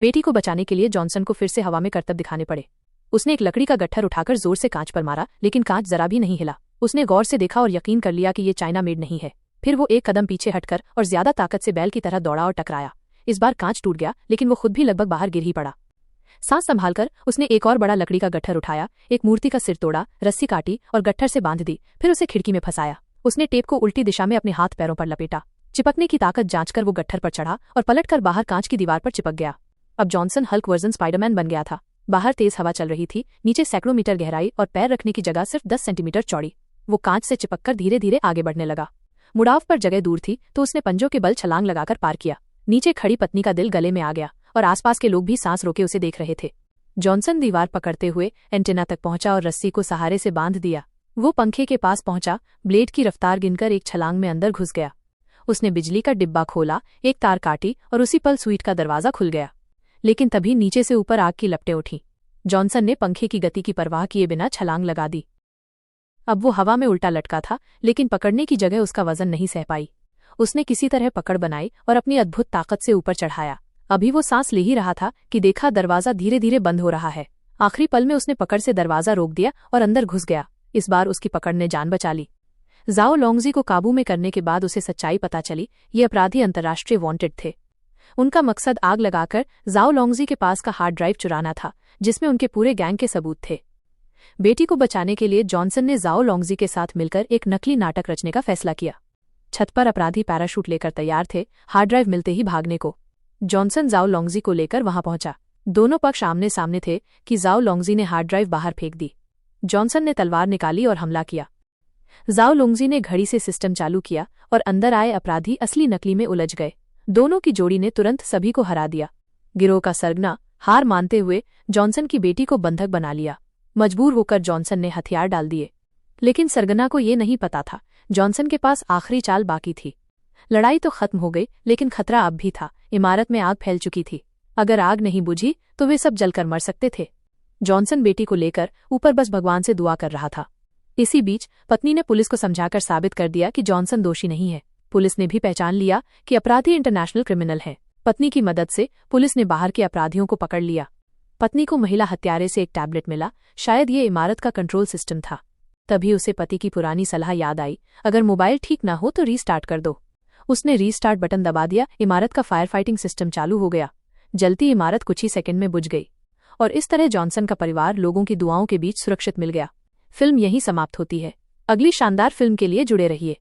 बेटी को बचाने के लिए जॉनसन को फिर से हवा में करतब दिखाने पड़े। उसने एक लकड़ी का गट्ठर उठाकर जोर से कांच पर मारा, लेकिन कांच जरा भी नहीं हिला। उसने गौर से देखा और यकीन कर लिया कि ये चाइना मेड नहीं है। फिर वो एक कदम पीछे हटकर और ज्यादा ताकत से बैल की तरह दौड़ा और टकराया। इस बार कांच टूट गया, लेकिन वो खुद भी लगभग बाहर गिर ही पड़ा। सांस संभालकर उसने एक और बड़ा लकड़ी का गट्ठर उठाया, एक मूर्ति का सिर तोड़ा, रस्सी काटी और गट्ठर से बांध दी। फिर उसे खिड़की में फंसाया। उसने टेप को उल्टी दिशा में अपने हाथ पैरों पर लपेटा। चिपकने की ताकत जांचकर वो गट्ठर पर चढ़ा और पलटकर बाहर कांच की दीवार पर चिपक गया। अब जॉनसन हल्क वर्जन स्पाइडरमैन बन गया था। बाहर तेज हवा चल रही थी, नीचे सैकड़ों मीटर गहराई और पैर रखने की जगह सिर्फ 10 सेंटीमीटर चौड़ी। वो कांच से चिपककर धीरे धीरे आगे बढ़ने लगा। मुड़ाव पर जगह दूर थी तो उसने पंजों के बल छलांग लगाकर पार किया। नीचे खड़ी पत्नी का दिल गले में आ गया और आसपास के लोग भी सांस रोके उसे देख रहे थे। जॉनसन दीवार पकड़ते हुए एंटेना तक पहुंचा और रस्सी को सहारे से बांध दिया। वो पंखे के पास पहुंचा, ब्लेड की रफ्तार गिनकर एक छलांग में अंदर घुस गया। उसने बिजली का डिब्बा खोला, एक तार काटी और उसी पल स्वीट का दरवाजा खुल गया। लेकिन तभी नीचे से ऊपर आग की लपटें उठीं। जॉनसन ने पंखे की गति की परवाह किए बिना छलांग लगा दी। अब वो हवा में उल्टा लटका था, लेकिन पकड़ने की जगह उसका वजन नहीं सह पाई। उसने किसी तरह पकड़ बनाई और अपनी अद्भुत ताकत से ऊपर चढ़ाया। अभी वो सांस ले ही रहा था कि देखा दरवाजा धीरे धीरे बंद हो रहा है। आखिरी पल में उसने पकड़ से दरवाजा रोक दिया और अंदर घुस गया। इस बार उसकी पकड़ ने जान बचा ली। जाओ लोंगजी को काबू में करने के बाद उसे सच्चाई पता चली। ये अपराधी अंतर्राष्ट्रीय वांटेड थे। उनका मकसद आग लगाकर जाओ लोंगजी के पास का हार्ड ड्राइव चुराना था, जिसमें उनके पूरे गैंग के सबूत थे। बेटी को बचाने के लिए जॉनसन ने जाओ लोंगजी के साथ मिलकर एक नकली नाटक रचने का फैसला किया। छत पर अपराधी पैराशूट लेकर तैयार थे, हार्ड ड्राइव मिलते ही भागने को। जॉनसन जाओ लोंगजी को लेकर वहां पहुंचा। दोनों पक्ष आमने सामने थे कि जाओ लोंगजी ने हार्ड ड्राइव बाहर फेंक दी। जॉनसन ने तलवार निकाली और हमला किया। जाओ लोंगजी ने घड़ी से सिस्टम चालू किया और अंदर आए अपराधी असली नकली में उलझ गए। दोनों की जोड़ी ने तुरंत सभी को हरा दिया। गिरोह का सरगना हार मानते हुए जॉनसन की बेटी को बंधक बना लिया। मजबूर होकर जॉनसन ने हथियार डाल दिए, लेकिन सरगना को ये नहीं पता था जॉनसन के पास आखिरी चाल बाकी थी। लड़ाई तो खत्म हो गई, लेकिन खतरा अब भी था। इमारत में आग फैल चुकी थी। अगर आग नहीं बुझी तो वे सब जलकर मर सकते थे। जॉनसन बेटी को लेकर ऊपर बस भगवान से दुआ कर रहा था। इसी बीच पत्नी ने पुलिस को समझाकर साबित कर दिया कि जॉनसन दोषी नहीं है। पुलिस ने भी पहचान लिया कि अपराधी इंटरनेशनल क्रिमिनल है। पत्नी की मदद से पुलिस ने बाहर के अपराधियों को पकड़ लिया। पत्नी को महिला हत्यारे से एक टैबलेट मिला, शायद ये इमारत का कंट्रोल सिस्टम था। तभी उसे पति की पुरानी सलाह याद आई, अगर मोबाइल ठीक ना हो तो रीस्टार्ट कर दो। उसने रीस्टार्ट बटन दबा दिया। इमारत का फायर फाइटिंग सिस्टम चालू हो गया। जलती इमारत कुछ ही सेकंड में बुझ गई और इस तरह जॉनसन का परिवार लोगों की दुआओं के बीच सुरक्षित मिल गया। फिल्म यहीं समाप्त होती है। अगली शानदार फिल्म के लिए जुड़े रहिए।